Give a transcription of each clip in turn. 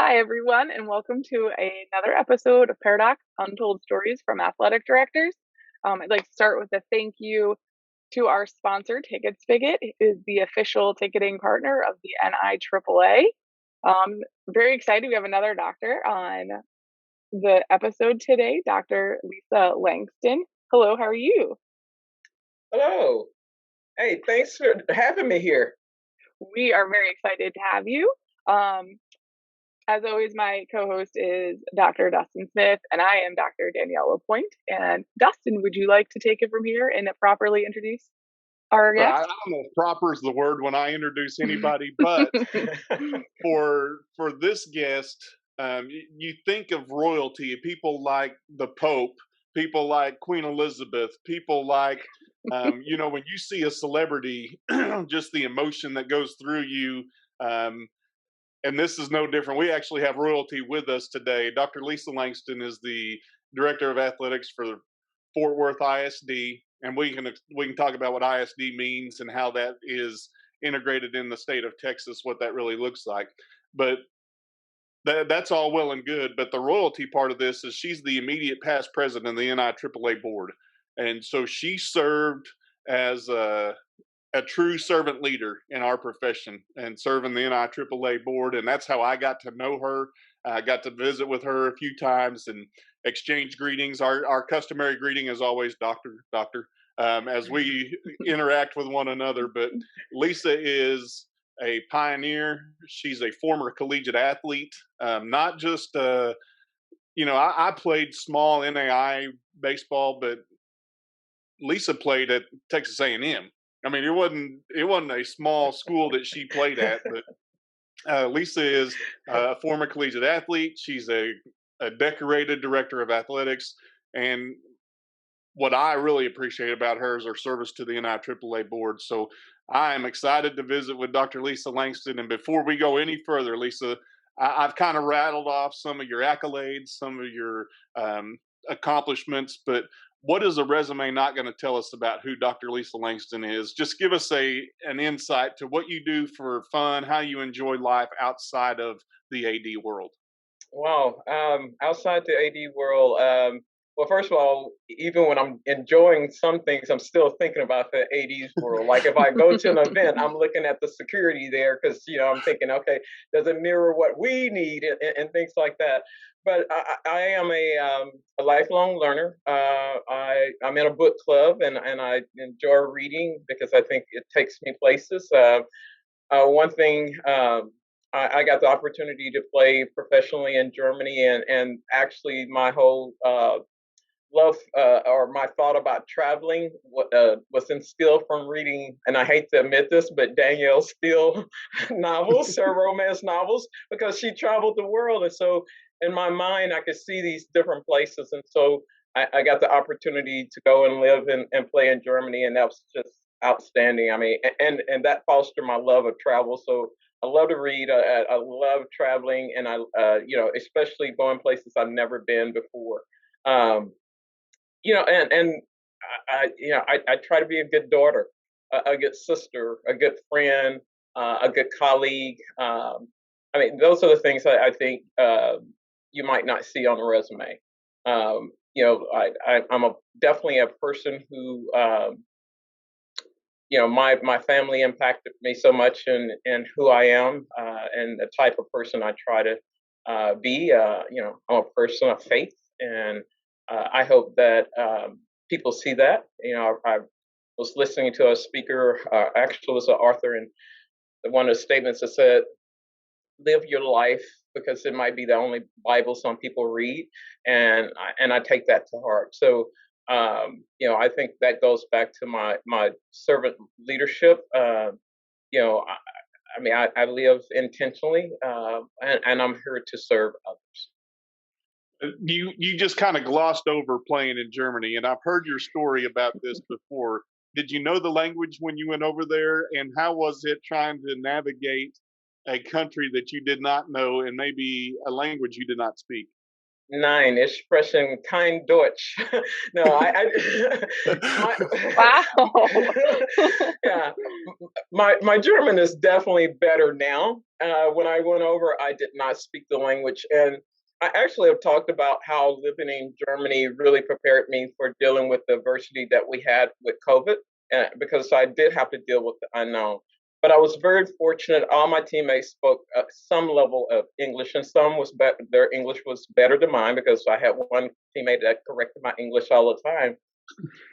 Hi, everyone, and welcome to another episode of Paradox Untold Stories from Athletic Directors. I'd like to start with a thank you to our sponsor, Ticket Spigot. It is the official ticketing partner of the NIAAA. Very excited. We have another doctor on the episode today, Dr. Lisa Langston. Hello, how are you? Hello. Hey, thanks for having me here. We are very excited to have you. Um, As always, my co-host is Dr. Dustin Smith, and I am Dr. Danielle Lapointe. And Dustin, would you like to take it from here and properly introduce our I guest? don't know if proper is the word when I introduce anybody, but for this guest, you think of royalty, people like the Pope, people like Queen Elizabeth, people like, when you see a celebrity, just the emotion that goes through you. Um, and this is no different. We actually have royalty with us today. Dr. Lisa Langston is the director of athletics for Fort Worth ISD, and we can talk about what ISD means and how that is integrated in the state of Texas, what that really looks like. But that's all well and good. But the royalty part of this is she's the immediate past president of the NIAAA board, and so she served as a true servant leader in our profession and serving the NIAAA board. And that's how I got to know her. I got to visit with her a few times and exchange greetings. Our customary greeting is always doctor, doctor, as we interact with one another. But Lisa is a pioneer. She's a former collegiate athlete, not just, I played small NAI baseball, but Lisa played at Texas A&M. I mean, it wasn't a small school that she played at, but Lisa is a former collegiate athlete. She's a decorated director of athletics, and what I really appreciate about her is her service to the NIAAA board. So I am excited to visit with Dr. Lisa Langston. And before we go any further, Lisa, I've kind of rattled off some of your accolades, some of your accomplishments, but what is a resume not going to tell us about who Dr. Lisa Langston is? Just give us an insight to what you do for fun, how you enjoy life outside of the AD world. Wow. Outside the AD world, well, first of all, even when I'm enjoying some things, I'm still thinking about the AD's world. Like if I go to an event, I'm looking at the security there because I'm thinking, okay, does it mirror what we need and things like that. But I am a lifelong learner. I'm in a book club and I enjoy reading because I think it takes me places. One thing I got the opportunity to play professionally in Germany, and actually my whole love or my thought about traveling was instilled from reading, and I hate to admit this, but Danielle Steele novels or romance novels, because she traveled the world. And so in my mind, I could see these different places. And so I got the opportunity to go and live and play in Germany, and that was just outstanding. I mean, and that fostered my love of travel. So I love to read. I love traveling, and especially going places I've never been before. Um, and I try to be a good daughter, a good sister, a good friend, a good colleague. I mean, those are the things I think you might not see on a resume. I'm definitely a person who, my family impacted me so much in who I am and the type of person I try to be. I'm a person of faith, and I hope that people see that. I was listening to a speaker, actually was an author, and one of the statements that said, "Live your life because it might be the only Bible some people read," and I take that to heart. So I think that goes back to my servant leadership. I live intentionally, and I'm here to serve others. You just kind of glossed over playing in Germany, and I've heard your story about this before. Did you know the language when you went over there, and how was it trying to navigate a country that you did not know and maybe a language you did not speak? Nine. Ich spreche kein Deutsch. No, my, Wow. yeah, my German is definitely better now. When I went over, I did not speak the language, and I actually have talked about how living in Germany really prepared me for dealing with the adversity that we had with COVID, because I did have to deal with the unknown. But I was very fortunate. All my teammates spoke some level of English, and some was their English was better than mine because I had one teammate that corrected my English all the time.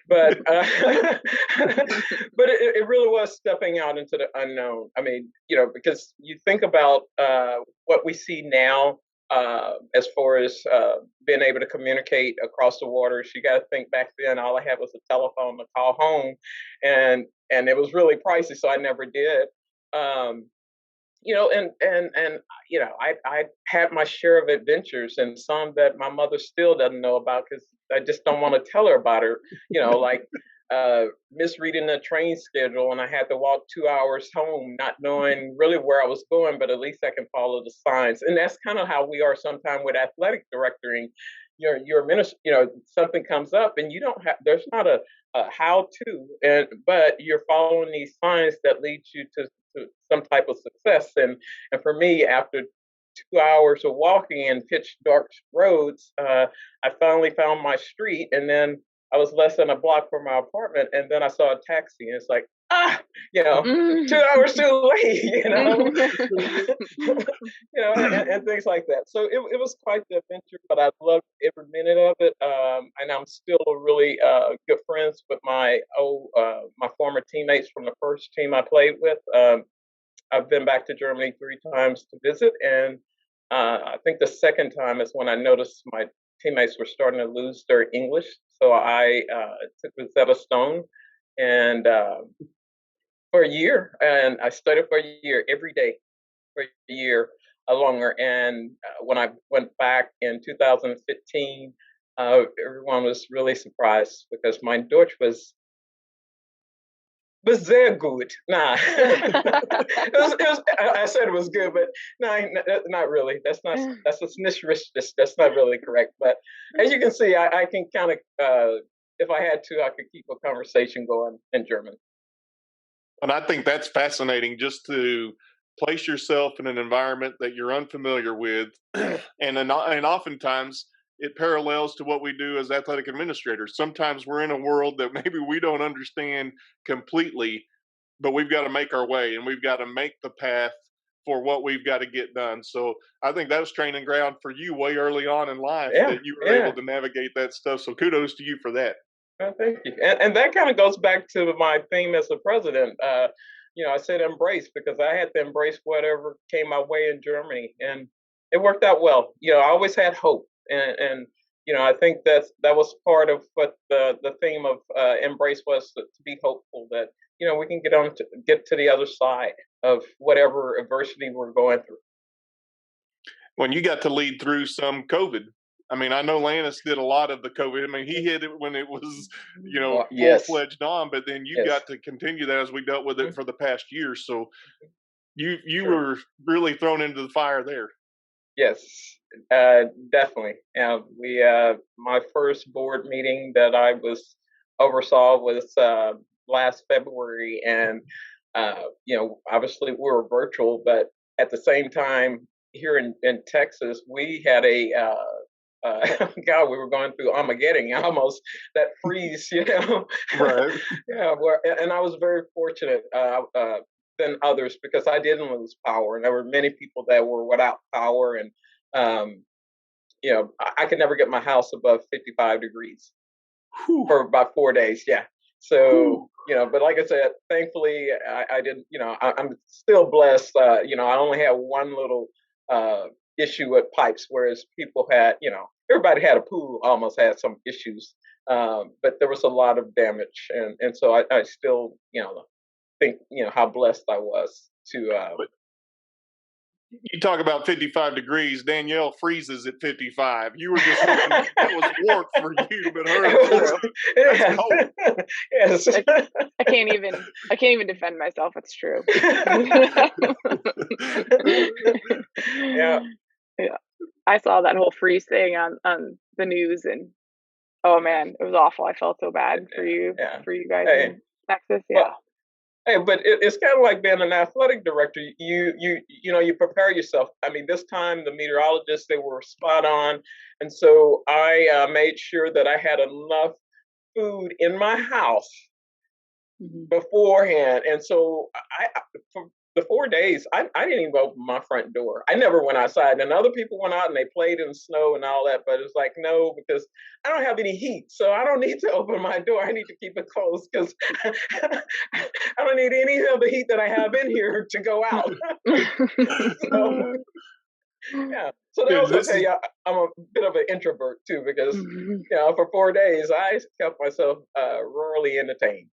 But but it really was stepping out into the unknown. I mean, because you think about what we see now, as far as being able to communicate across the waters. You got to think back then all I had was a telephone to call home, and it was really pricey, so I never did. Um, and I had my share of adventures, and some that my mother still doesn't know about because I just don't want to tell her about her. Like misreading the train schedule, and I had to walk 2 hours home, not knowing really where I was going, but at least I can follow the signs. And that's kind of how we are sometimes with athletic directing. Your minister, something comes up, and you don't have. There's not a how to, but you're following these signs that lead you to some type of success. And for me, after 2 hours of walking in pitch dark roads, I finally found my street, and then I was less than a block from my apartment, and then I saw a taxi, and it's like, Mm. 2 hours too late, and things like that. So it was quite the adventure, but I loved every minute of it. And I'm still really good friends with my former teammates from the first team I played with. I've been back to Germany 3 times to visit, and I think the second time is when I noticed my teammates were starting to lose their English. So I took Rosetta Stone and for a year, and I studied for a year every day for a year longer. And when I went back in 2015, everyone was really surprised because my Deutsch was sehr gut. Nah, I said it was good, but no, not really. That's nicht richtig. That's not really correct. But as you can see, I can kind of, if I had to, I could keep a conversation going in German. And I think that's fascinating, just to place yourself in an environment that you're unfamiliar with, and oftentimes it parallels to what we do as athletic administrators. Sometimes we're in a world that maybe we don't understand completely, but we've got to make our way, and we've got to make the path for what we've got to get done. So I think that was training ground for you way early on in life, Yeah, that you were yeah. able to navigate that stuff. So kudos to you for that. Well, thank you. And that kind of goes back to my theme as a president. I said embrace because I had to embrace whatever came my way in Germany, and it worked out well. I always had hope, and I think that was part of what the theme of embrace was, to be hopeful that we can get to the other side of whatever adversity we're going through. When you got to lead through some COVID, I mean, I know Lannis did a lot of the COVID. I mean, he hit it when it was, Yes. full-fledged on, but then you Yes. got to continue that as we dealt with it for the past year. So you Sure. were really thrown into the fire there. Yes, definitely. My first board meeting that I oversaw was last February, and obviously we were virtual, but at the same time here in Texas, we had a God, we were going through Armageddon, almost that freeze, Right. Yeah, and I was very fortunate than others because I didn't lose power, and there were many people that were without power, and I could never get my house above 55 degrees for about 4 days. Yeah. So, but like I said, thankfully I didn't, I'm still blessed. I only had one little issue with pipes, whereas people had, everybody had a pool, almost had some issues. But there was a lot of damage. And so I still, think, how blessed I was to. You talk about 55 degrees. Danielle freezes at 55. You were just hoping that was warmth for you, but her, that's cold. Yes. I can't even defend myself. It's true. Yeah. Yeah. I saw that whole freeze thing on the news, and oh man, it was awful. I felt so bad Yeah. for you guys Hey, in Texas. well, Yeah. hey, but it's kind of like being an athletic director. You prepare yourself. I mean, this time the meteorologists, they were spot on, and so I made sure that I had enough food in my house Mhm. beforehand. And so for the 4 days, I didn't even open my front door. I never went outside. And other people went out and they played in the snow and all that. But it's like, no, because I don't have any heat. So I don't need to open my door. I need to keep it closed because I don't need any of the heat that I have in here to go out. So, yeah. So that And also this tell is you I'm a bit of an introvert too, because, Mhm. for 4 days, I kept myself rurally entertained.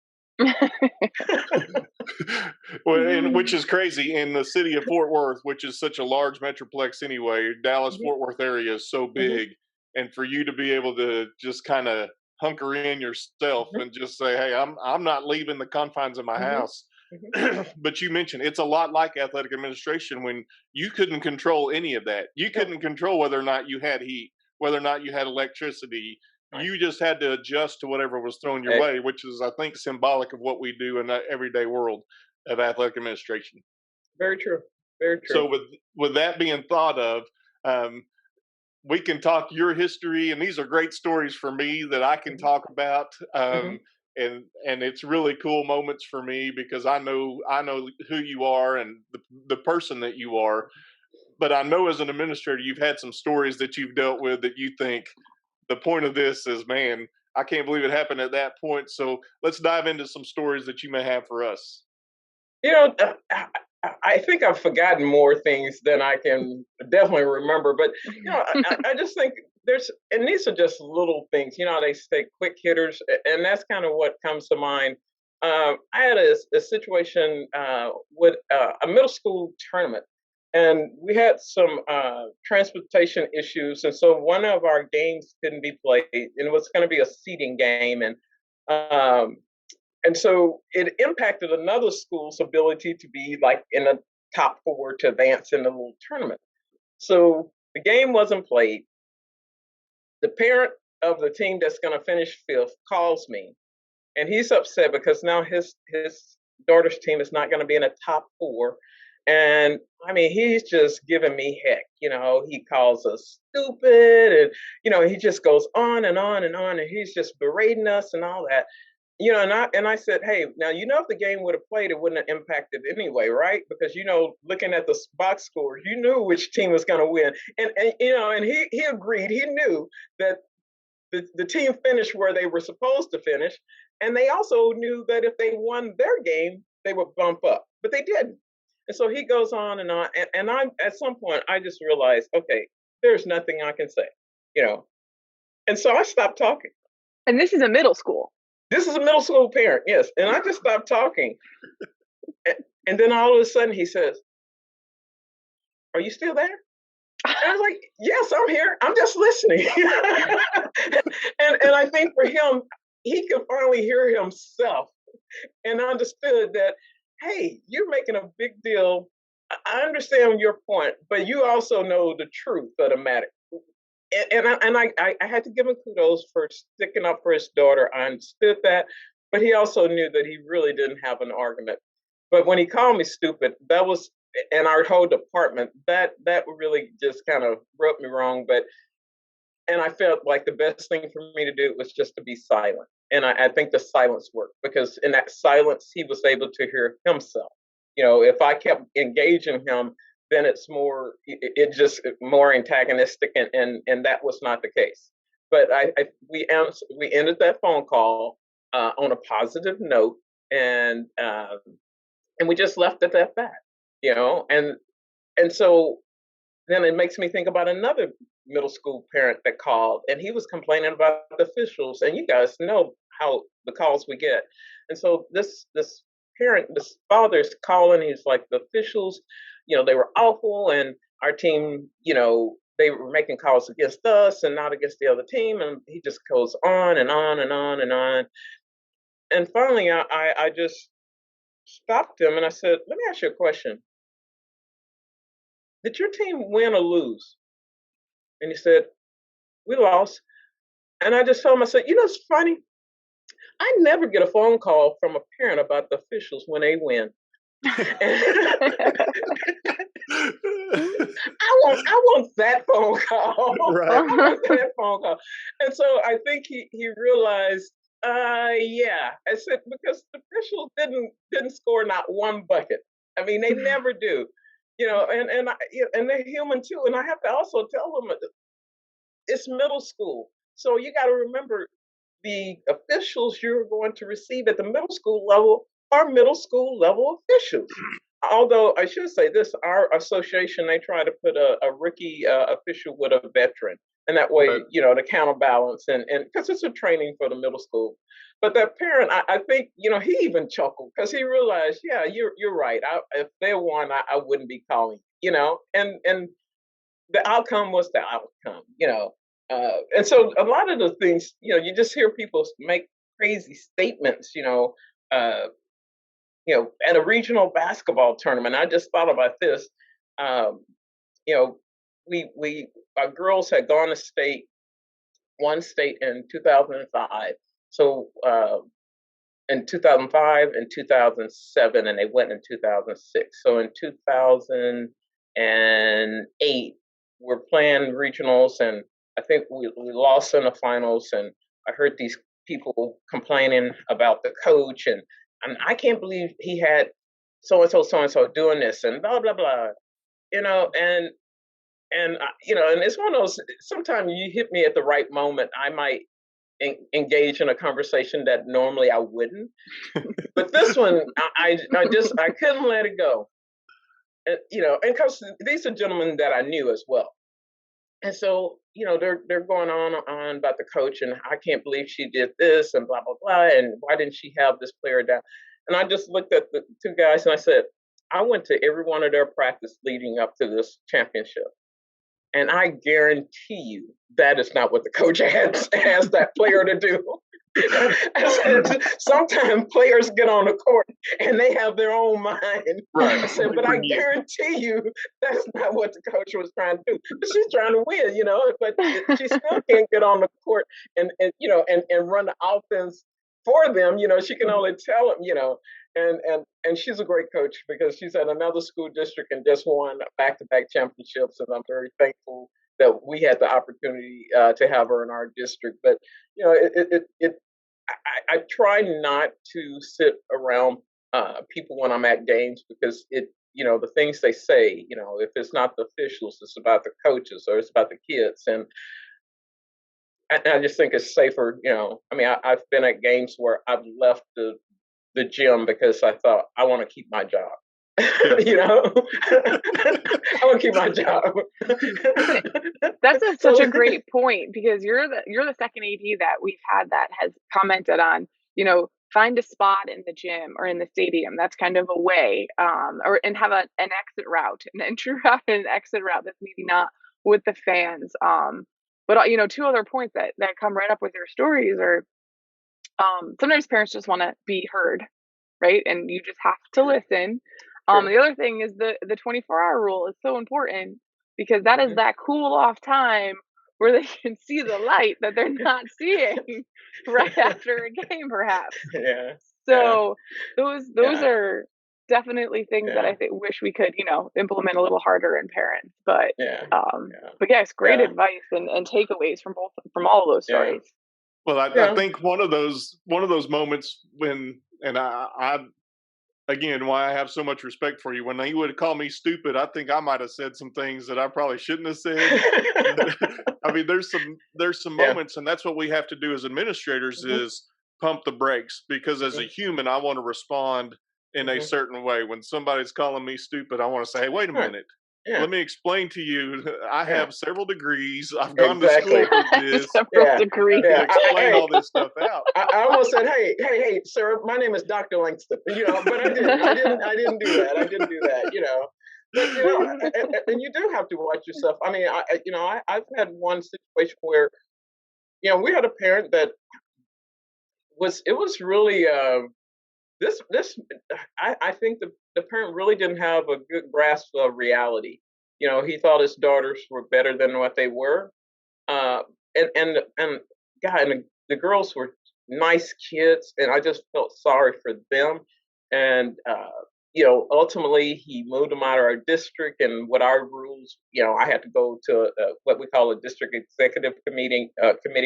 well, and which is crazy in the city of Fort Worth, which is such a large metroplex anyway. Dallas Mhm. Fort Worth area is so Mhm. big, and for you to be able to just kind of hunker in yourself Mhm, and just say, "Hey, I'm not leaving the confines of my mhm, house." mhm. But you mentioned it's a lot like athletic administration when you couldn't control any of that. You No, couldn't control whether or not you had heat, whether or not you had electricity. right. You just had to adjust to whatever was thrown your Eh, way, which is, I think, symbolic of what we do in the everyday world of athletic administration. Very true. Very true. So, with that being thought of, um, we can talk your history, and these are great stories for me that I can Mhm, talk about. mhm. And it's really cool moments for me because I know who you are and the person that you are. But I know as an administrator, you've had some stories that you've dealt with that you think the point of this is, man, I can't believe it happened at that point. So let's dive into some stories that you may have for us. You know, I think I've forgotten more things than I can definitely remember. But I just think and these are just little things. You know, they say quick hitters, and that's kind of what comes to mind. I had a situation with a middle school tournament, and we had some transportation issues, and so one of our games couldn't be played, and it was going to be a seating game, um, and so it impacted another school's ability to be like in the top four to advance in the little tournament. So the game wasn't played. The parent of the team that's going to finish fifth calls me, and he's upset because now his daughter's team is not going to be in the top four. And I mean, he's just giving me heck. He calls us stupid, and he just goes on and on and on, and he's just berating us and all that. And I said, hey, now if the game would have played, it wouldn't have impacted anyway, right? Because looking at the box scores, you knew which team was going to win, and he agreed. He knew that the team finished where they were supposed to finish, and they also knew that if they won their game, they would bump up, but they didn't. And so he goes on, and I at some point I just realized, okay, there's nothing I can say, you know, and so I stopped talking. And this is a middle school. This is a middle school parent, yes. And I just stopped talking. And then all of a sudden he says, are you still there? And I was like, yes, I'm here. I'm just listening. and I think for him, he could finally hear himself and understood that, hey, you're making a big deal. I understand your point, but you also know the truth of the matter. And I had to give him kudos for sticking up for his daughter. I understood that, but he also knew that he really didn't have an argument. But when he called me stupid, that was, and our whole department, that really just kind of rubbed me wrong. And I felt like the best thing for me to do was just to be silent. And I think the silence worked because in that silence, he was able to hear himself. If I kept engaging him, then it's more, it just more antagonistic, and that was not the case. But we ended that phone call on a positive note, and we just left it at that. And so then it makes me think about another middle school parent that called, and he was complaining about the officials. And you guys know how the calls we get. And so this parent, this father's calling. He's like, the officials, they were awful, and our team, they were making calls against us and not against the other team. And he just goes on and on and on and on. And finally, I just stopped him and I said, let me ask you a question. Did your team win or lose? And he said, "We lost." And I just told him, I said, "It's funny. I never get a phone call from a parent about the officials when they win." I want that phone call. Right. I want that phone call. And so I think he realized, yeah. I said, because the officials didn't score not one bucket. I mean, they never do. And they're human too. And I have to also tell them it's middle school. So you got to remember the officials you're going to receive at the middle school level are middle school level officials. Although I should say this, our association, they try to put a rookie official with a veteran. And that way, Right. to counterbalance and because it's a training for the middle school. But that parent, I think, he even chuckled because he realized, yeah, you're right. If they won, I wouldn't be calling, and the outcome was the outcome. And so a lot of the things, you just hear people make crazy statements, uh, at a regional basketball tournament. I just thought about this. Um, you know, we our girls had gone to state, one state in 2005. So in 2005 and 2007, and they went in 2006. So in 2008, we're playing regionals, and I think we lost in the finals. And I heard these people complaining about the coach, and I can't believe he had so and so doing this, and blah blah blah. And it's one of those. Sometimes you hit me at the right moment. I might engage in a conversation that normally I wouldn't. But this one, I couldn't let it go. And because these are gentlemen that I knew as well. And so, they're going on about the coach, and I can't believe she did this, and blah blah blah, and why didn't she have this player down? And I just looked at the two guys and I said, I went to every one of their practice leading up to this championship. And I guarantee you that is not what the coach has that player to do. I said, sometimes players get on the court and they have their own mind. Right. I said, but I guarantee you that's not what the coach was trying to do. She's trying to win, but she still can't get on the court and run the offense for them. She can only tell them, and she's a great coach because she's at another school district and just won back-to-back championships, and I'm very thankful that we had the opportunity to have her in our district. But I try not to sit around people when I'm at games because the things they say, if it's not the officials, it's about the coaches or it's about the kids, and I just think it's safer. I've been at games where I've left the gym because I thought I want to keep my job. Yeah. I want to keep my job. That's such a great point because you're the second AD that we've had that has commented on, find a spot in the gym or in the stadium. That's kind of a way, and have an exit route, an entry route and an exit route that's maybe not with the fans. But two other points that come right up with your stories are, sometimes parents just want to be heard, right? And you just have to listen. Sure. The other thing is the 24-hour rule is so important because that is that cool off time where they can see the light that they're not seeing right after a game, perhaps. Yeah. So those Yeah. are definitely things that I think wish we could, implement a little harder in parents. But but yes, great advice and takeaways from all of those stories. Well, I think one of those moments when, and I again, why I have so much respect for you. When you would call me stupid, I think I might have said some things that I probably shouldn't have said. I mean, there's some moments, and that's what we have to do as administrators is pump the brakes, because as a human, I want to respond in a certain way. When somebody's calling me stupid, I want to say, hey, wait a minute. Let me explain to you. I have several degrees. I've gone to school for this. Several degrees. Explain all this stuff out. I almost said, hey, sir, my name is Dr. Langston. But I didn't. I didn't do that. I didn't do that. But and you do have to watch yourself. I mean, I've had one situation where, we had a parent that was really this. I think the parent really didn't have a good grasp of reality. He thought his daughters were better than what they were. Uh, and God, and the girls were nice kids, and I just felt sorry for them. And ultimately, he moved them out of our district, and with our rules, I had to go to what we call a district executive committee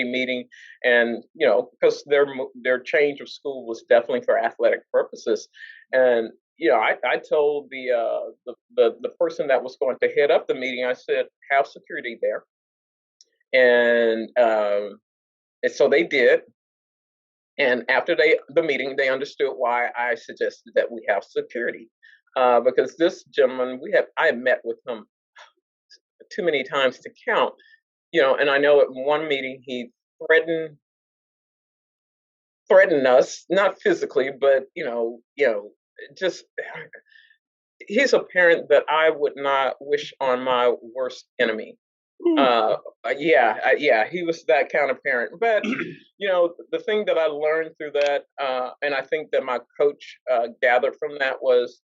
meeting, and because their change of school was definitely for athletic purposes, and I told the person that was going to head up the meeting, I said, have security there. And so they did. And after the meeting, they understood why I suggested that we have security, because this gentleman, I had met with him too many times to count, and I know at one meeting he threatened us, not physically, but just he's a parent that I would not wish on my worst enemy. Yeah, he was that kind of parent. But the thing that I learned through that, and I think that my coach gathered from that was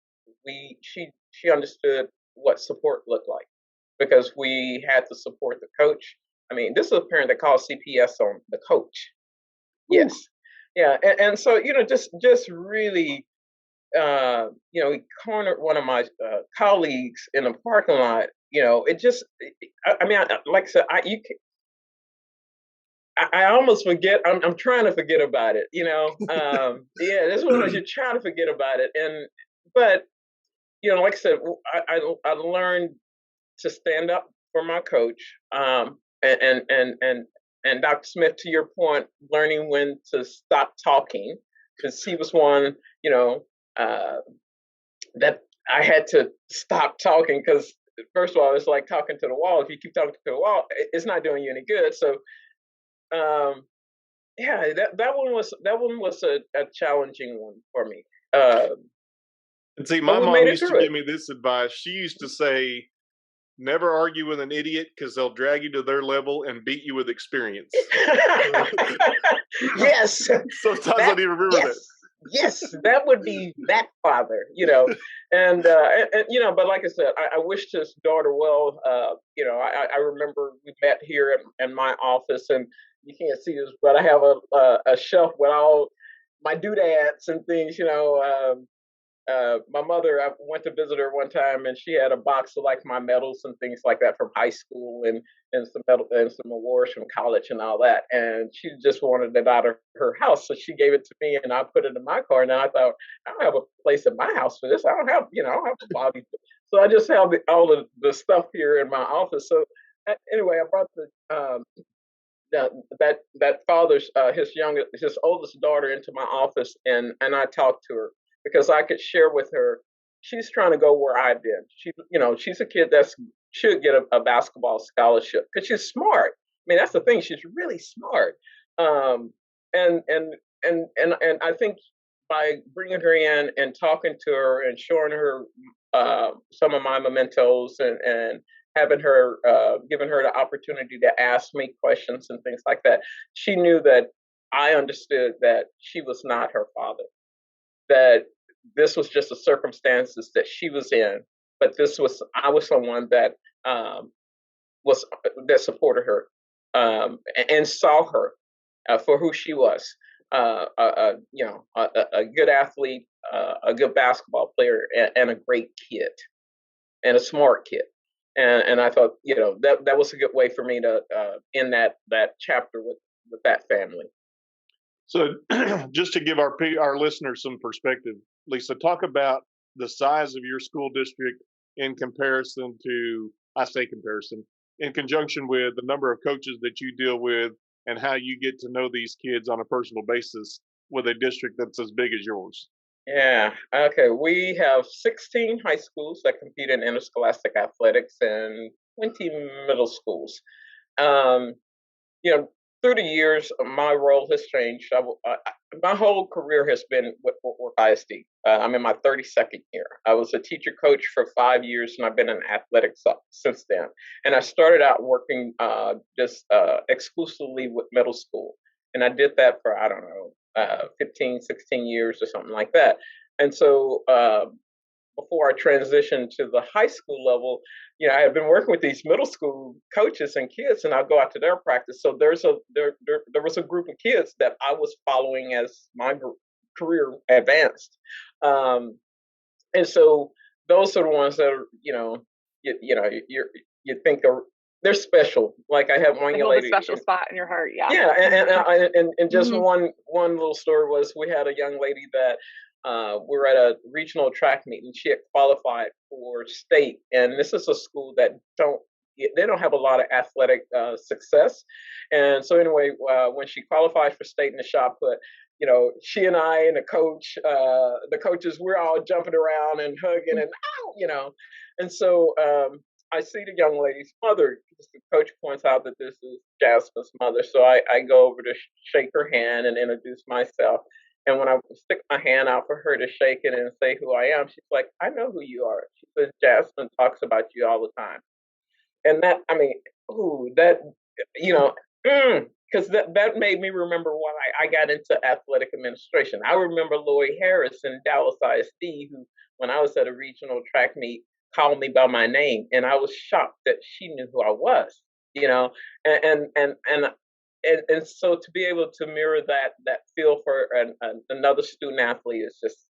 she understood what support looked like, because we had to support the coach. I mean, this is a parent that calls CPS on the coach. Yes, yeah, and so just really. He cornered one of my colleagues in a parking lot. It just, I mean, like I said, I almost forget. I'm trying to forget about it. Yeah, this one was you're trying to forget about it, but like I said, I learned to stand up for my coach, and Dr. Smith, to your point, learning when to stop talking, because he was one, that I had to stop talking, because first of all, it's like talking to the wall. If you keep talking to the wall, it's not doing you any good. So, yeah, that one was a challenging one for me. And see, my mom used to give me this advice. She used to say, never argue with an idiot, because they'll drag you to their level and beat you with experience. Yes. Sometimes I don't even remember that. Yes, that would be that father, and but like I said, I wished his daughter well. I remember we met here in my office, and you can't see this, but I have a shelf with all my doodads and things. My mother, I went to visit her one time, and she had a box of like my medals and things like that from high school, and some medal and some awards from college and all that. And she just wanted it out of her house, so she gave it to me, and I put it in my car. And then I thought, I don't have a place in my house for this. I don't have a body. So I just have all the stuff here in my office. So anyway, I brought that father's his oldest daughter into my office, and I talked to her, because I could share with her, she's trying to go where I did. She's a kid that should get a basketball scholarship, because she's smart. I mean, that's the thing. She's really smart. And I think by bringing her in and talking to her and showing her some of my mementos, and having her, giving her the opportunity to ask me questions and things like that, she knew that I understood that she was not her father, that this was just the circumstances that she was in, but I was someone that that supported her, and saw her for who she was, a good athlete, a good basketball player, and a great kid, and a smart kid. And I thought, that was a good way for me to end that chapter with that family. So, just to give our listeners some perspective, Lisa, talk about the size of your school district in comparison to, in conjunction with the number of coaches that you deal with, and how you get to know these kids on a personal basis with a district that's as big as yours. Yeah. Okay. We have 16 high schools that compete in interscholastic athletics, and 20 middle schools. Through the years, my role has changed. My whole career has been with Fort Worth ISD. I'm in my 32nd year. I was a teacher coach for 5 years, and I've been in athletics since then. And I started out working just exclusively with middle school. And I did that for, I don't know, 15, 16 years or something like that. And so before I transitioned to the high school level, I had been working with these middle school coaches and kids, and I'd go out to their practice. So there was a group of kids that I was following as my career advanced, um, and so those are the ones that are, you think are they're special. Like I had one They young hold a lady. special spot in your heart. Yeah. Yeah, and just Mhm. one little story was we had a young lady that we were at a regional track meet and she had qualified for state, and this is a school that they don't have a lot of athletic success, and so anyway, when she qualified for state in the shot put, she and I and the coaches, we're all jumping around and hugging and and so I see the young lady's mother. The coach points out that this is Jasmine's mother. So I go over to shake her hand and introduce myself. And when I stick my hand out for her to shake it and say who I am, she's like, I know who you are. She says, Jasmine talks about you all the time. And that, I mean, ooh, that, you know, because that made me remember why I got into athletic administration. I remember Lori Harris in Dallas ISD, who, when I was at a regional track meet, called me by my name, and I was shocked that she knew who I was. You know, and and and and and so to be able to mirror that feel for another student athlete is just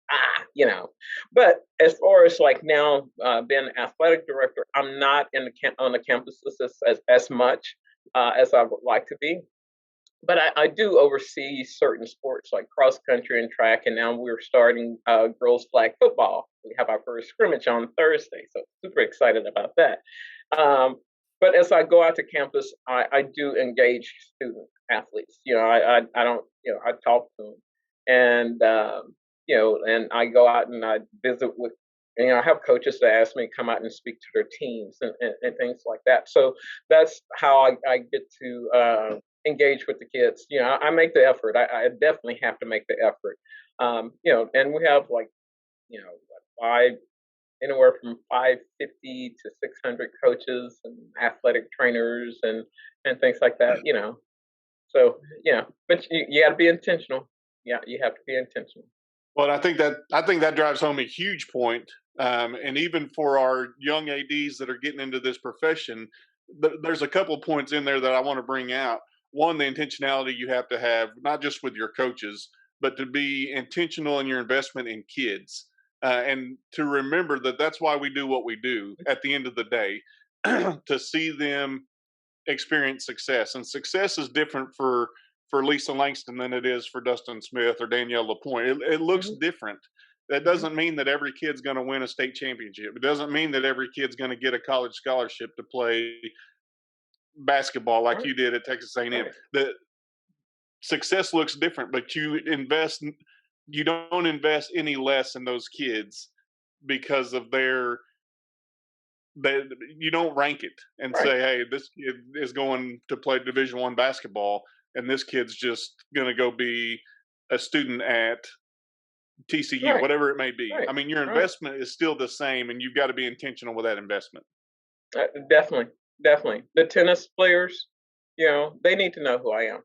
But as far as like now being an athletic director, I'm not in on the campuses as much as I would like to be. But I do oversee certain sports like cross country and track, and now we're starting girls flag football. We have our first scrimmage on Thursday, so super excited about that. Um, but as I go out to campus, I do engage student athletes. I don't, I talk to them, and and I go out and I visit with. I have coaches that ask me to come out and speak to their teams and things like that. So that's how I get to engage with the kids. I make the effort. I definitely have to make the effort. And we have like, five anywhere from 550 to 600 coaches and athletic trainers and things like that. So but you got to be intentional. Yeah, you have to be intentional. Well, I think that drives home a huge point. And even for our young ads that are getting into this profession, there's a couple points in there that I want to bring out. One, the intentionality you have to have, not just with your coaches, but to be intentional in your investment in kids, and to remember that that's why we do what we do at the end of the day, to see them experience success. And success is different for Lisa Langston than it is for Dustin Smith or Danielle LaPointe. It looks Hmm. different. That Hmm. doesn't mean that every kid's going to win a state championship. It doesn't mean that every kid's going to get a college scholarship to play basketball like Right, you did at Texas A&M. right, The success looks different, but you don't invest any less in those kids because of that you don't rank it and right, say, "Hey, this kid is going to play Division One basketball, and this kid's just going to go be a student at TCU, right, whatever it may be." right, I mean, your right. investment is still the same, and you've got to be intentional with that investment. Definitely, definitely. The tennis players, they need to know who I am.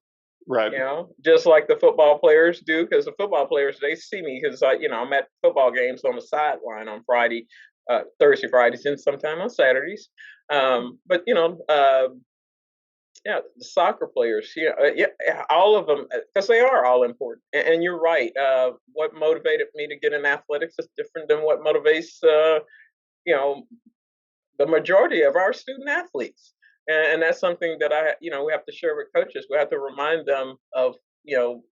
Right. Just like the football players do, because the football players they see me because I'm at football games on the sideline on Friday, Thursday, Fridays, and sometime on Saturdays. But yeah, the soccer players, yeah, all of them, because they are all important. And you're right. What motivated me to get in athletics is different than what motivates, you know, the majority of our student athletes. And that's something that we have to share with coaches. We have to remind them of, you know,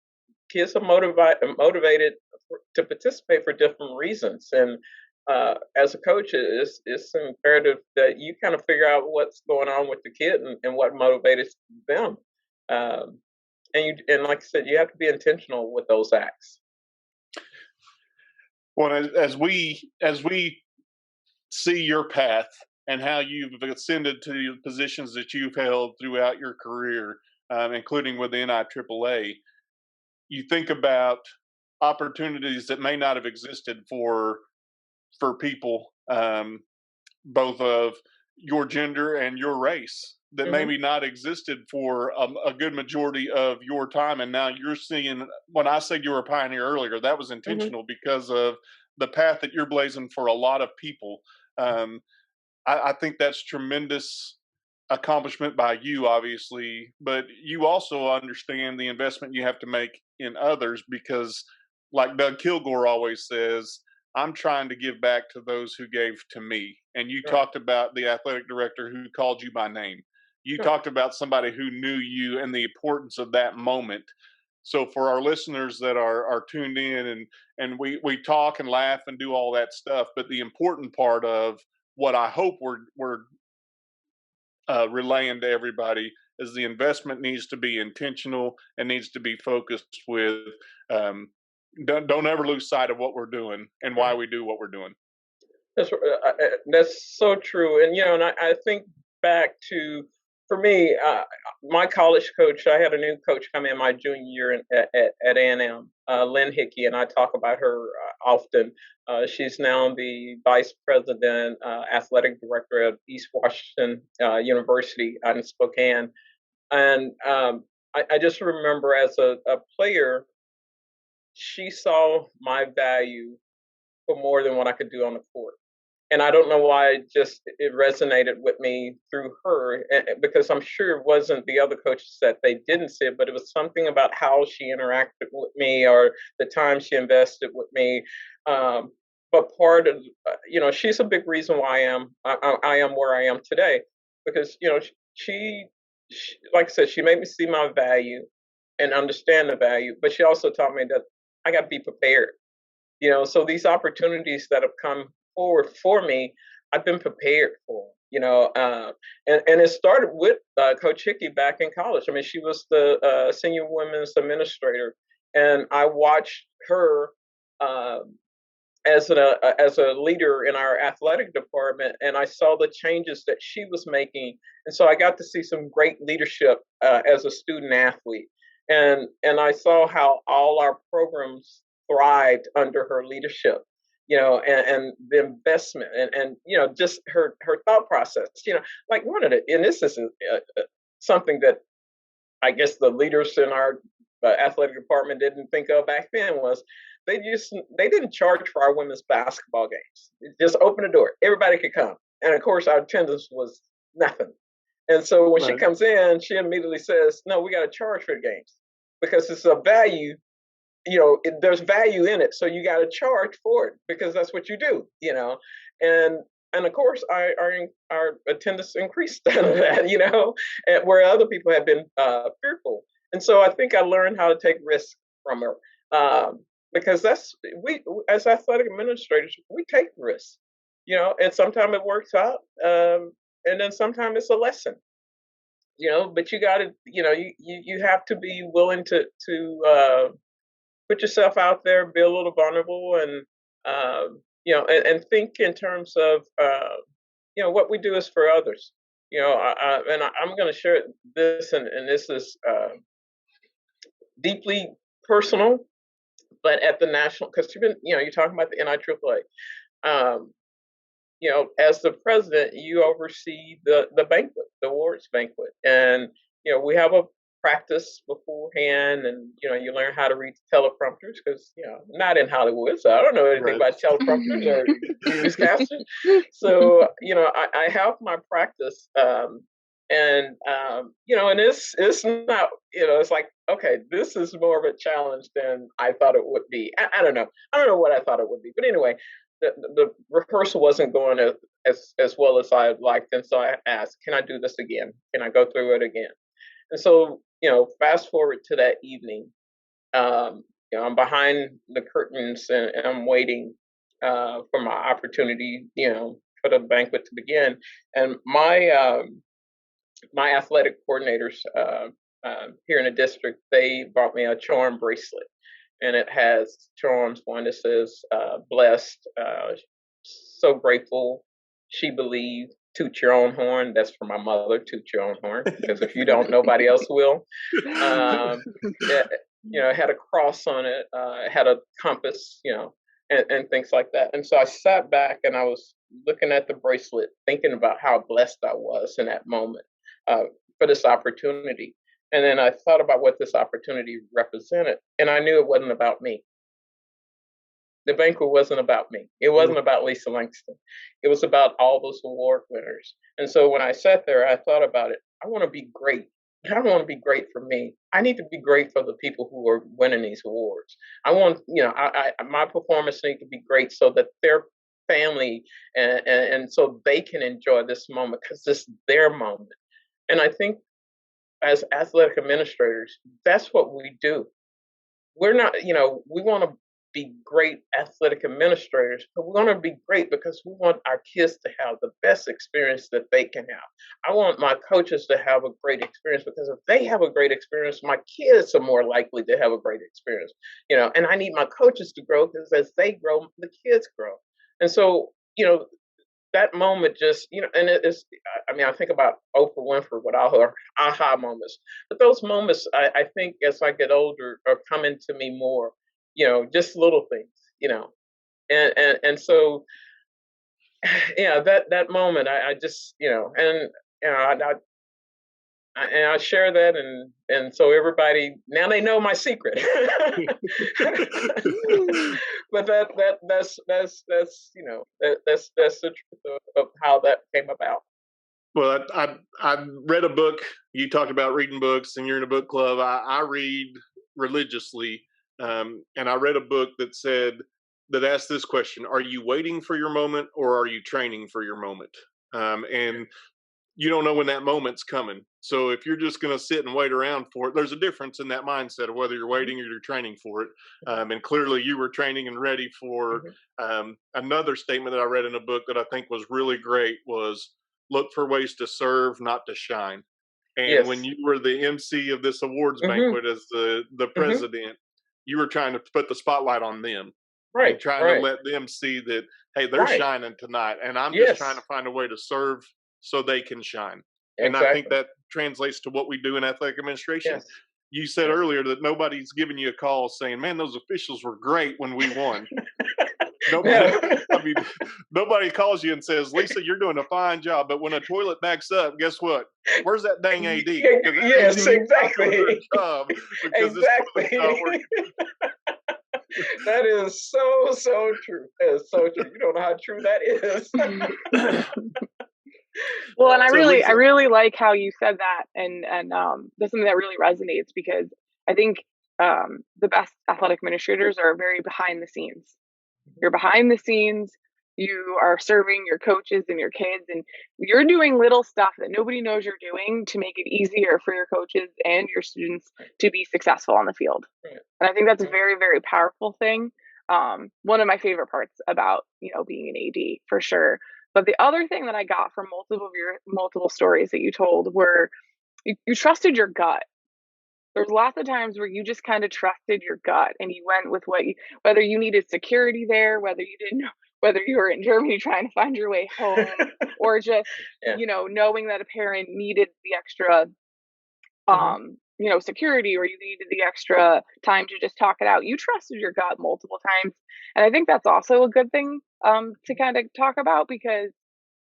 kids are motivated to participate for different reasons. And as a coach, it's imperative that you kind of figure out what's going on with the kid and what motivates them. Um, and like I said, you have to be intentional with those acts. Well, as we see your path and how you've ascended to the positions that you've held throughout your career, including with the NIAAA, you think about opportunities that may not have existed for people, both of your gender and your race, that Hmm. maybe not existed for a good majority of your time. And now you're seeing, when I said you were a pioneer earlier, that was Hmm. intentional because of the path that you're blazing for a lot of people. Um, I think that's tremendous accomplishment by you, obviously, but you also understand the investment you have to make in others because, like Doug Kilgore always says, I'm trying to give back to those who gave to me. And you Right. talked about the athletic director who called you by name. You Right. talked about somebody who knew you and the importance of that moment. So for our listeners that are tuned in, and we talk and laugh and do all that stuff, but the important part of what I hope we're relaying to everybody is the investment needs to be intentional and needs to be focused with don't ever lose sight of what we're doing and why Right. we do what we're doing. That's so true. And, and I think back to, for me, my college coach, I had a new coach come in my junior year at A&M, Lynn Hickey, and I talk about her often. She's now the vice president, athletic director at East Washington University out in Spokane. And I just remember as a player, she saw my value for more than what I could do on the court. And I don't know why it resonated with me through her, because I'm sure it wasn't the other coaches that they didn't see it, but it was something about how she interacted with me or the time she invested with me. But part of, she's a big reason why I am where I am today, because she, like I said, she made me see my value and understand the value, but she also taught me that I got to be prepared. So these opportunities that have come forward for me, I've been prepared for. And it started with Coach Hickey back in college. I mean, she was the senior women's administrator, and I watched her as a leader in our athletic department, and I saw the changes that she was making, and so I got to see some great leadership as a student athlete, and I saw how all our programs thrived under her leadership, and the investment and just her thought process, like one of the, and this is something that I guess the leaders in our athletic department didn't think of back then was they didn't charge for our women's basketball games. Just open the door, everybody could come, and of course our attendance was nothing. And so when she Right. comes in, she immediately says, "No, we got to charge for the games because it's a value. There's value in it, so you got to charge for it because that's what you do. And of course, our attendance increased out of that. And where other people have been fearful. And so I think I learned how to take risks from her, because we as athletic administrators we take risks. And sometimes it works out, and then sometimes it's a lesson. But you got to, you have to be willing to put yourself out there, be a little vulnerable, and and think in terms of what we do is for others. I'm going to share this, and this is deeply personal, but at the national, because you're talking about the NIAAA. As the president, you oversee the banquet, the awards banquet, and we have a practice beforehand, and you learn how to read teleprompters because not in Hollywood, so I don't know anything Right. about teleprompters or newscasters. So I have my practice, and it's not, it's like, okay, this is more of a challenge than I thought it would be. I don't know. I don't know what I thought it would be, but anyway, the rehearsal wasn't going as well as I liked, and so I asked, "Can I do this again? Can I go through it again?" And so, fast forward to that evening. I'm behind the curtains, and I'm waiting for my opportunity, for the banquet to begin. And my athletic coordinators here in the district, they brought me a charm bracelet, and it has charms. One that says "blessed," so grateful, she believed, toot your own horn. That's for my mother. Toot your own horn, because if you don't, nobody else will. It, it had a cross on it. It had a compass, and things like that. And so I sat back and I was looking at the bracelet, thinking about how blessed I was in that moment for this opportunity. And then I thought about what this opportunity represented, and I knew it wasn't about me. The banquet wasn't about me. It wasn't about Lisa Langston. It was about all those award winners. And so when I sat there, I thought about it. I want to be great. I don't want to be great for me. I need to be great for the people who are winning these awards. I want, my performance needs to be great so that their family and so they can enjoy this moment because it's their moment. And I think as athletic administrators, that's what we do. We're not, we want to be great athletic administrators, but we want to be great because we want our kids to have the best experience that they can have. I want my coaches to have a great experience because if they have a great experience, my kids are more likely to have a great experience. And I need my coaches to grow because as they grow, the kids grow. And so, that moment just, and I think about Oprah Winfrey with all her aha moments, but those moments, I think as I get older are coming to me more, just little things, and so, yeah, that moment, I just, and I share that, and so everybody now they know my secret. But that's that's the truth of how that came about. Well, I read a book. You talked about reading books, and you're in a book club. I read religiously, and I read a book that asked this question: Are you waiting for your moment, or are you training for your moment? And you don't know when that moment's coming. So if you're just going to sit and wait around for it, there's a difference in that mindset of whether you're waiting or you're training for it. And clearly you were training and ready for another statement that I read in a book that I think was really great was look for ways to serve, not to shine. And when Yes. you were the MC of this awards Mm-hmm. banquet as the Mm-hmm. president, you were trying to put the spotlight on them and Right. trying to Right. let them see that, hey, they're Right. shining tonight. And I'm just trying Yes. to find a way to serve so they can shine. And I think Exactly. that translates to what we do in athletic administration. Yes. You said Yes. earlier that nobody's giving you a call saying, man, those officials were great when we won. No. Nobody, I mean, nobody calls you and says, Lisa, you're doing a fine job. But when a toilet backs up, guess what? Where's that dang AD? Because that AD Yes. is not doing their Exactly. job because this toilet's not Exactly. working. That is so true. That is so true. You don't know how true that is. Well, and I So, really, I Lisa, really like how you said that, and that's something that really resonates because I think the best athletic administrators are very behind the scenes. You're behind the scenes. You are serving your coaches and your kids, and you're doing little stuff that nobody knows you're doing to make it easier for your coaches and your students to be successful on the field. Right. And I think that's a Right. very, very powerful thing. One of my favorite parts about being an AD for sure. But the other thing that I got from multiple of your multiple stories that you told were you trusted your gut. There's lots of times where you just kind of trusted your gut and you went with whether you needed security there, whether you didn't know, whether you were in Germany trying to find your way home, or just, Yeah. knowing that a parent needed the extra, Hmm. security, or you needed the extra time to just talk it out. You trusted your gut multiple times. And I think that's also a good thing to kind of talk about because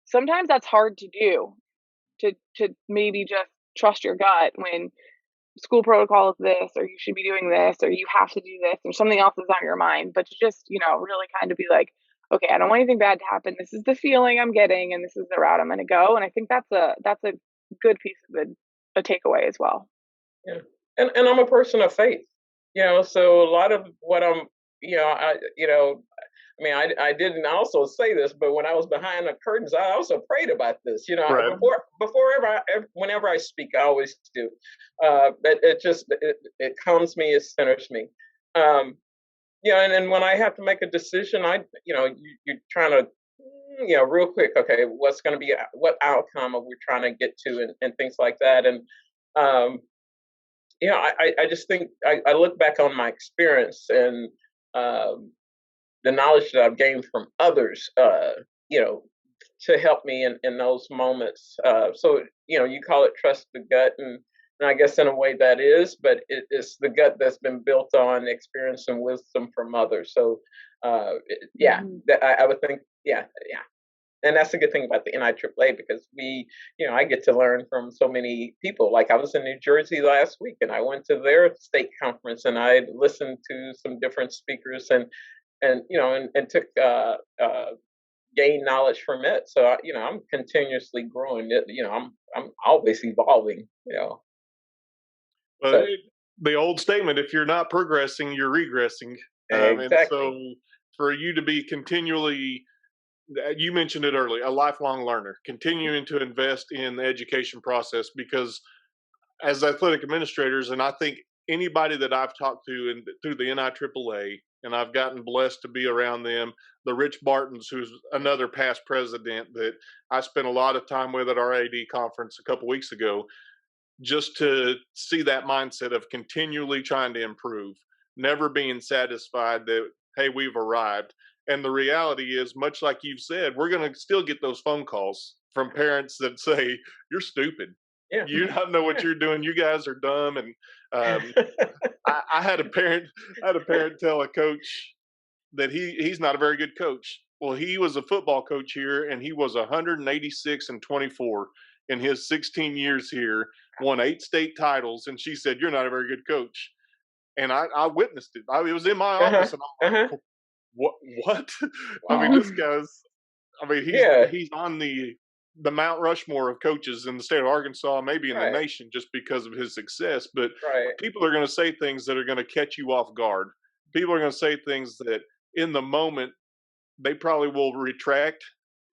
sometimes that's hard to do to maybe just trust your gut when school protocol is this, or you should be doing this, or you have to do this, or something else is on your mind. But to just, really kind of be like, okay, I don't want anything bad to happen. This is the feeling I'm getting, and this is the route I'm going to go. And I think that's a good piece of a takeaway as well. Yeah. And I'm a person of faith, so a lot of what I'm, I didn't also say this, but when I was behind the curtains, I also prayed about this. right. Whenever I speak, I always do. It calms me, it centers me. And then when I have to make a decision, you're trying to, real quick, okay, what's going to be what outcome are we trying to get to, and things like that, and um, I just think I look back on my experience and um, the knowledge that I've gained from others, you know, to help me in those moments. So, you call it trust the gut, and I guess in a way that is, but it's the gut that's been built on experience and wisdom from others. So, yeah, Mhm. I would think, yeah. And that's a good thing about the NIAAA because I get to learn from so many people. Like I was in New Jersey last week and I went to their state conference and I listened to some different speakers and took gain knowledge from it. So I'm continuously growing. I'm always evolving. But So the old statement, if you're not progressing, you're regressing. And exactly. so for you to be continually, you mentioned it earlier, a lifelong learner, continuing to invest in the education process, because as athletic administrators, and I think anybody that I've talked to and through the NIAAA, and I've gotten blessed to be around them, the Rich Bartons, who's another past president that I spent a lot of time with at our AD conference a couple weeks ago, just to see that mindset of continually trying to improve, never being satisfied that, hey, we've arrived. And the reality is, much like you've said, we're going to still get those phone calls from parents that say, you're stupid. Yeah. You don't know what you're doing. You guys are dumb. And um, I had a parent, tell a coach that he's not a very good coach. Well, he was a football coach here, and he was 186-24 in his 16 years here, won 8 state titles, and she said, "You're not a very good coach." And I witnessed it. It was in my Uh-huh. office, and I'm Uh-huh. like, "What?" I mean, this Oh. guy's. I mean, Yeah. he's on the Mount Rushmore of coaches in the state of Arkansas, maybe in the Right. nation, just because of his success. But Right. people are going to say things that are going to catch you off guard. People are going to say things that, in the moment, they probably will retract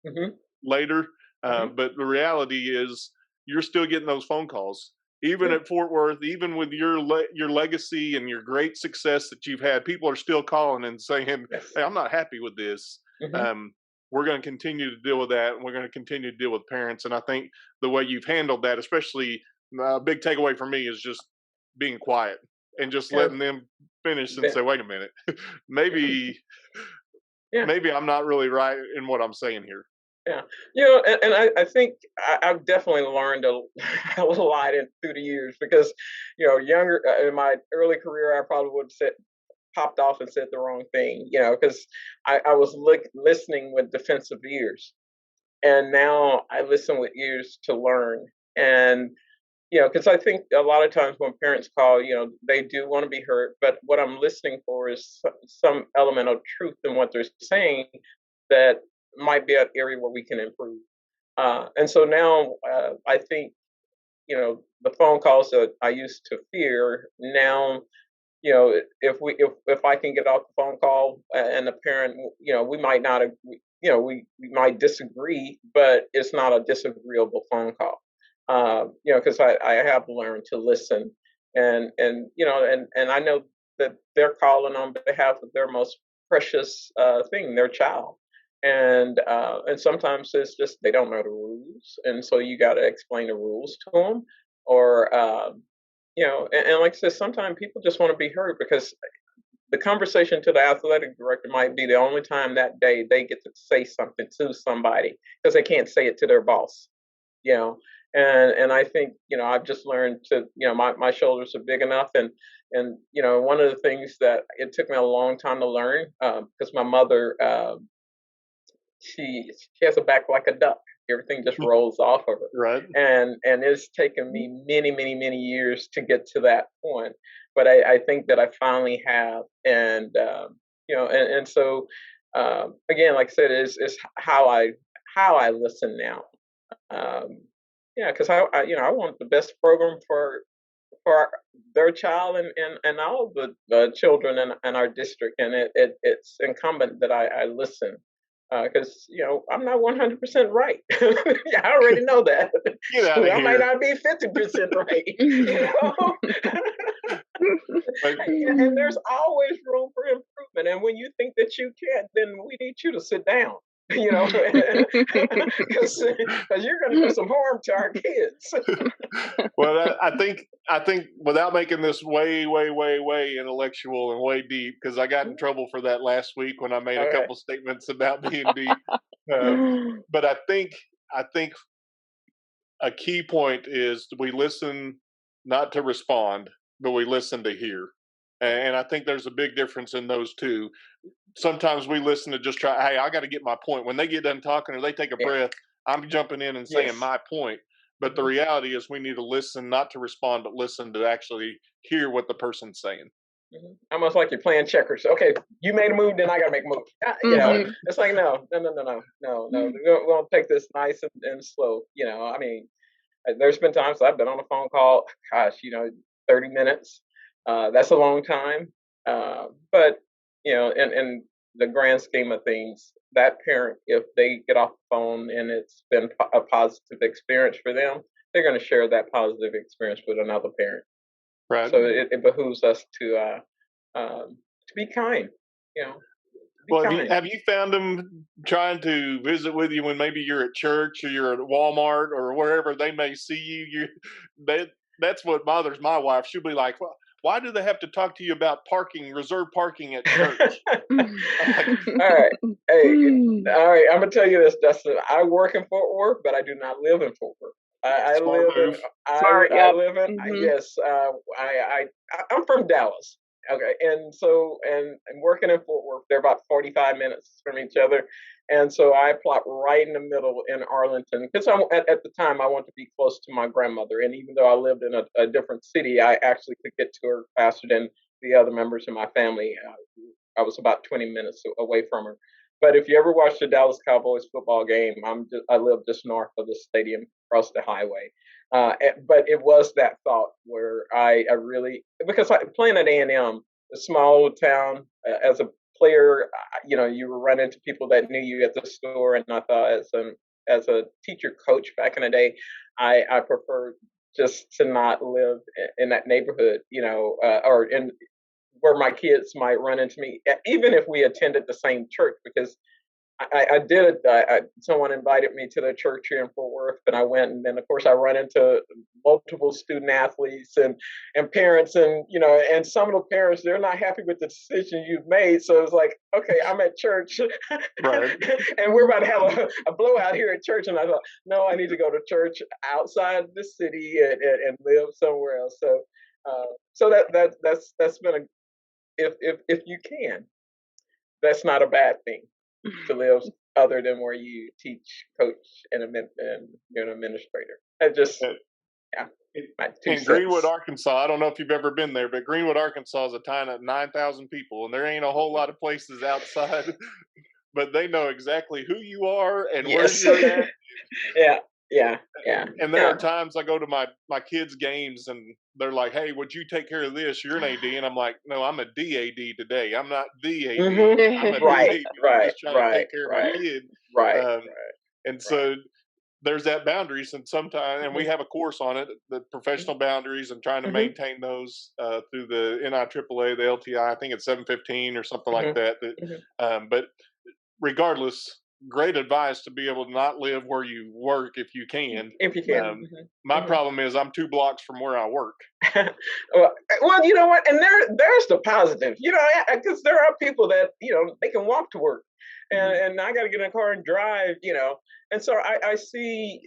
Hmm. later. Hmm. But the reality is, you're still getting those phone calls, even Yeah. at Fort Worth, even with your legacy and your great success that you've had. People are still calling and saying, Yes. "Hey, I'm not happy with this." Hmm. Um, we're going to continue to deal with that, and we're going to continue to deal with parents. And I think the way you've handled that, especially a big takeaway for me, is just being quiet and just Yeah. letting them finish and Yeah. say, "Wait a minute, maybe Yeah. I'm not really right in what I'm saying here." Yeah. And I think I've definitely learned a lot through the years because, younger in my early career, I probably would have said popped off and said the wrong thing, because I was listening with defensive ears, and now I listen with ears to learn. And because I think a lot of times when parents call, they do want to be heard, but what I'm listening for is some element of truth in what they're saying that might be an area where we can improve. And so now I think, the phone calls that I used to fear now, if I can get off the phone call and the parent, we might not, we might disagree, but it's not a disagreeable phone call. Because I have learned to listen, and I know that they're calling on behalf of their most precious thing, their child, and sometimes it's just they don't know the rules, and so you got to explain the rules to them, or and like I said, sometimes people just want to be heard because the conversation to the athletic director might be the only time that day they get to say something to somebody because they can't say it to their boss, you know. And I think I've just learned to my shoulders are big enough, and one of the things that it took me a long time to learn because my mother she has a back like a duck. Everything just rolls off of her, Right. and it's taken me many years to get to that point. But I think that I finally have, and and so again, like I said, is how I listen now. Um, yeah, because I want the best program for their child and all the children in our district, and it's incumbent that I listen because I'm not 100% right. Yeah, I already know that. Get out Shoot, of I might here. not be 50% right. Like, And there's always room for improvement. And when you think that you can't, then we need you to sit down. Because you're going to do some harm to our kids. well, I think without making this way intellectual and way deep, because I got in trouble for that last week when I made a Okay. couple statements about being deep. But I think a key point is we listen not to respond, but we listen to hear. And I think there's a big difference in those two. Sometimes we listen to just try, hey, I got to get my point. When they get done talking or they take a Yeah. breath, I'm jumping in and saying Yes. my point. But the Mhm. reality is we need to listen not to respond, but listen to actually hear what the person's saying. Almost like you're playing checkers. Okay, you made a move, then I got to make a move. It's like no. We're gonna take this nice and slow. I mean, there's been times I've been on a phone call. Gosh, 30 minutes. That's a long time. But in the grand scheme of things, that parent, if they get off the phone and it's been a positive experience for them, they're going to share that positive experience with another parent. Right. So it behooves us to be kind. You know, be Well, kind. have you found them trying to visit with you when maybe you're at church or you're at Walmart or wherever they may see you? That's what bothers my wife. She'll be like, well, why do they have to talk to you about reserved parking at church? All right. Hey, all right. I'm gonna tell you this, Dustin. I work in Fort Worth, but I do not live in Fort Worth. I Smart live in. move. Smart. I Yep. live in. Yes. I'm from Dallas. Okay, and working in Fort Worth, they're about 45 minutes from each other, and so I plot right in the middle in Arlington because at the time I wanted to be close to my grandmother, and even though I lived in a different city, I actually could get to her faster than the other members of my family. I was about 20 minutes away from her. But if you ever watch the Dallas Cowboys football game, I live just north of the stadium, across the highway. But it was that thought where I really, because playing at A&M, a small town, as a player, you would run into people that knew you at the store, and I thought as a teacher coach back in the day, I prefer just to not live in that neighborhood, or in where my kids might run into me, even if we attended the same church, because I did. Someone invited me to the church here in Fort Worth, and I went. And then, of course, I run into multiple student athletes and parents, and some of the parents, they're not happy with the decision you've made. So it's like, okay, I'm at church, Right. and we're about to have a blowout here at church. And I thought, no, I need to go to church outside the city and live somewhere else. So that's been a, if you can, that's not a bad thing to live other than where you teach, coach, and you're an administrator. I just, yeah, my two In cents. Greenwood, Arkansas, I don't know if you've ever been there, but Greenwood, Arkansas is a town of 9,000 people, and there ain't a whole lot of places outside, but they know exactly who you are and where Yes. you're at. Yeah. And there are times I go to my kids' games and they're like, "Hey, would you take care of this? You're an AD," and I'm like, "No, I'm a DAD today. I'm not the AD. I'm a Right, DAD. I'm just trying to take care of my right, kid." right, Um, and so there's that boundaries, and sometimes, and we Mhm. have a course on it, the professional boundaries, and trying to Mhm. maintain those through the NIAAA, the LTI. I think it's 715 or something like Mhm. that. Mhm. But regardless, great advice to be able to not live where you work if you can. If you can. My problem is I'm 2 blocks from where I work. Well, you know what? And there's the positive, because there are people that they can walk to work, and I got to get in a car and drive, and so I see.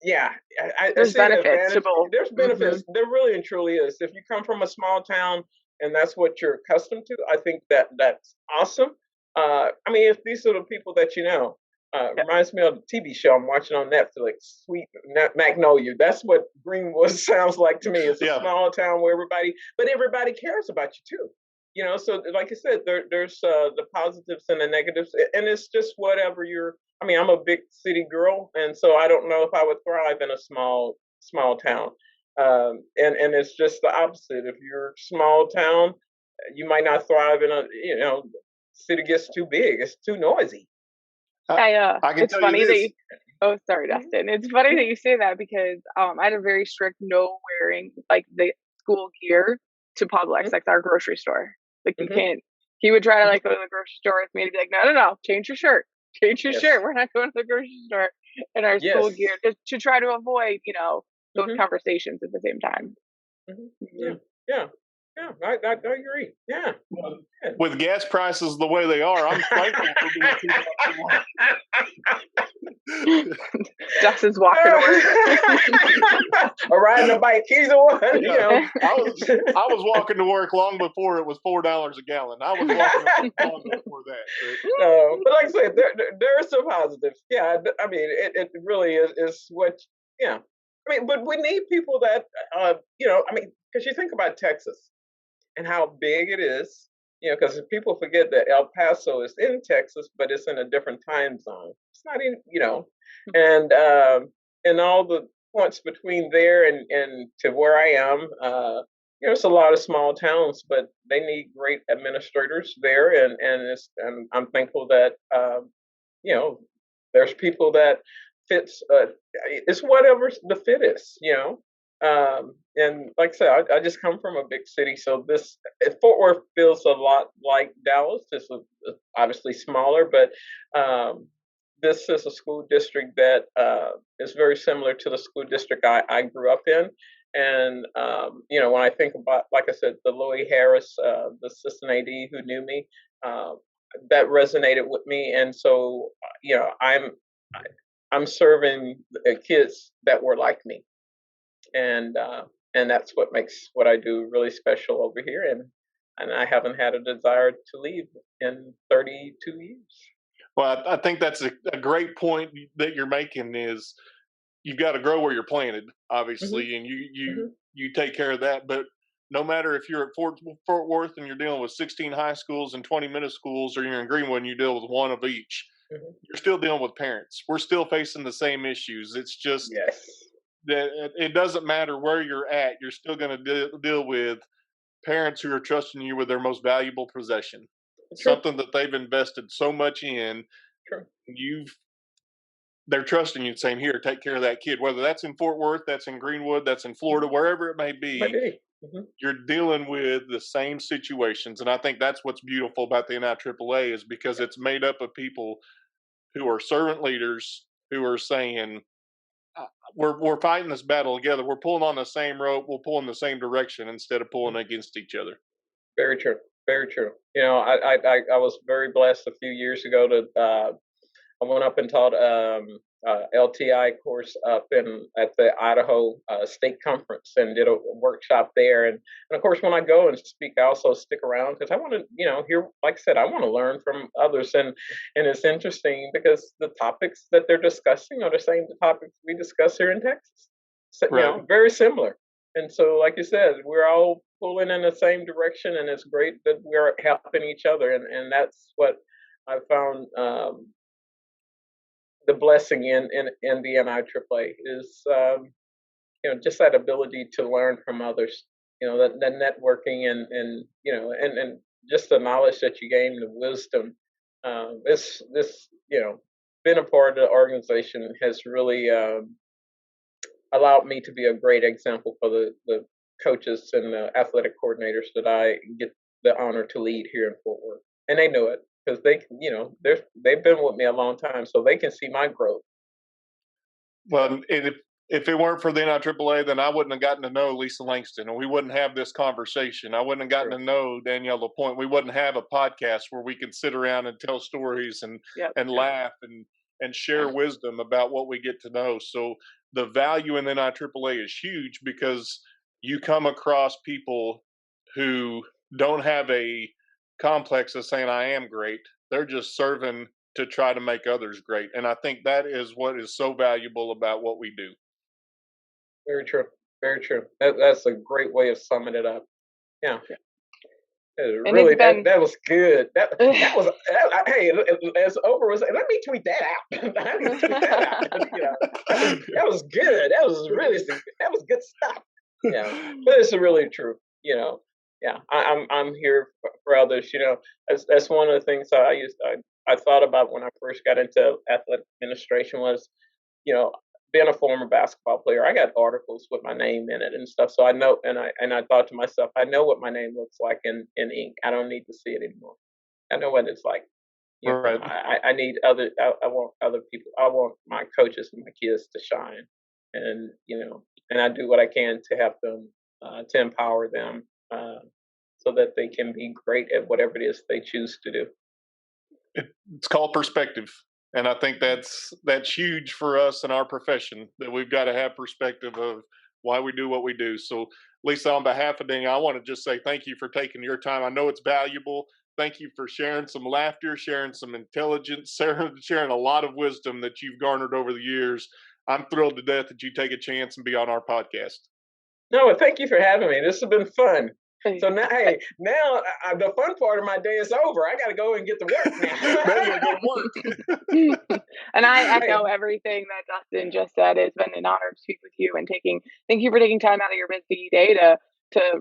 Yeah, I There's see an benefits to advantage. both. There's benefits. There really and truly is. If you come from a small town and that's what you're accustomed to, I think that's awesome. I mean, if these are the people that Yep. reminds me of the TV show I'm watching on Netflix, Sweet Magnolia. That's what Greenwood sounds like to me. It's a Yeah. small town where everybody cares about you too. So like I said, there's the positives and the negatives, and it's just whatever you're. I mean, I'm a big city girl, and so I don't know if I would thrive in a small town. And it's just the opposite. If you're small town, you might not thrive in a city gets too big. It's too noisy. I can It's tell you funny that this. you. Oh, sorry, Dustin. It's funny that you say that because I had a very strict no wearing like the school gear to Publix, like our grocery store. Like you Mhm. can't. He would try to like go to the grocery store with me to be like, no, change your shirt, change your Yes. shirt. We're not going to the grocery store in our school Yes. gear to try to avoid those Mhm. conversations at the same time. Mhm. Yeah. I agree. Yeah. With gas prices the way they are, I'm thankful for being 2 blocks away. Dustin's walking to work. Or riding a bike. He's the one. Yeah, I was walking to work long before it was $4 a gallon. I was walking to work long before that. No, but like I said, there are some positives. Yeah, I mean, it really is what. Yeah, I mean, but we need people that I mean, because you think about Texas. and how big it is. Because people forget that El Paso is in Texas, but it's in a different time zone. It's not in, and all the points between there and to where I am. It's a lot of small towns, but they need great administrators there, and I'm thankful that you know there's people that fits. It's whatever's the fittest. And like I said, I just come from a big city, so this Fort Worth feels a lot like Dallas, just obviously smaller, but this is a school district that is very similar to the school district I grew up in. And when I think about, like I said, the Louis Harris, the assistant AD who knew me, uh, that resonated with me, and so I'm serving kids that were like me, and that's what makes what I do really special over here, and I haven't had a desire to leave in 32 years. Well, I think that's a great point that you're making. Is you've got to grow where you're planted, Hmm. obviously, and you Hmm. you you take care of that. But no matter if you're at Fort Worth and you're dealing with 16 high schools and 20 middle schools, or you're in Greenwood and you deal with one of each, Hmm. you're still dealing with parents. We're still facing the same issues. It's just Yes. that it doesn't matter where you're at. You're still going to deal with parents who are trusting you with their most valuable possession, True. something that they've invested so much in. True. You've They're trusting you, saying, "Here, take care of that kid." Whether that's in Fort Worth, that's in Greenwood, that's in Florida, Hmm. wherever it may be, Maybe. Hmm. you're dealing with the same situations. And I think that's what's beautiful about the NIAAA is because Yeah. it's made up of people who are servant leaders who are saying, uh, "We're fighting this battle together. We're pulling on the same rope. We'll pull in the same direction instead of pulling against each other." Very true. Very true. I was very blessed a few years ago to I went up and taught LTI course up in at the Idaho State Conference and did a workshop there. And of course, when I go and speak, I also stick around because I want to, hear. Like I said, I want to learn from others, and it's interesting because the topics that they're discussing are the same topics we discuss here in Texas. So, Right. very similar. And so, like you said, we're all pulling in the same direction, and it's great that we're helping each other, and that's what I found. The blessing in the NIAAA is just that ability to learn from others. That networking and just the knowledge that you gain, the wisdom. This being a part of the organization has really allowed me to be a great example for the coaches and the athletic coordinators that I get the honor to lead here in Fort Worth, and they know it because they've been with me a long time, so they can see my growth. Well, and if it weren't for the NIAAA, then I wouldn't have gotten to know Lisa Langston, and we wouldn't have this conversation. I wouldn't have gotten True. to know Danielle Lapointe. We wouldn't have a podcast where we could sit around and tell stories and Yep. laugh and share wisdom about what we get to know. So the value in the NIAAA is huge because you come across people who don't have a complex of saying I am great. They're just serving to try to make others great. And I think that is what is so valuable about what we do. Very true. Very true. That's a great way of summing it up. Yeah. And it's Really, that been that was good. That was hey, as over was. Let me tweet that out. Let me tweet that out. That was good. That was good stuff. Yeah, but it's really true. Yeah, I'm here for others. That's one of the things I thought about when I first got into athletic administration was you know, being a former basketball player, I got articles with my name in it and stuff. So I know, and I thought to myself, I know what my name looks like in ink. I don't need to see it anymore. I know what it's like. Right. I need other. I want other people. I want my coaches and my kids to shine, and I do what I can to help them, to empower them, so that they can be great at whatever it is they choose to do. It's called perspective. And I think that's huge for us in our profession that we've got to have perspective of why we do what we do. So Lisa, on behalf of Daniel, I want to just say thank you for taking your time. I know it's valuable. Thank you for sharing some laughter, sharing some intelligence, sharing a lot of wisdom that you've garnered over the years. I'm thrilled to death that you take a chance and be on our podcast. No, thank you for having me. This has been fun. So now, hey, now the fun part of my day is over. I got to go and get to work now. Now you gotta go to work. And I Hey, echo everything that Dustin just said. It's been an honor to speak with you and thank you for taking time out of your busy day to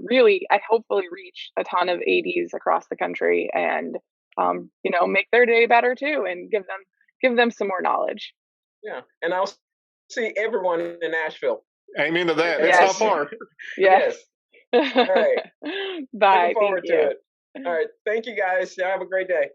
really, I hopefully reach a ton of ADs across the country and, make their day better too and give them some more knowledge. yeah, and I'll see everyone in Nashville. Amen to that. That's not Yes. far. Yes. All right. Looking Bye. Thank forward to you. it. All right. Thank you guys. Y'all have a great day.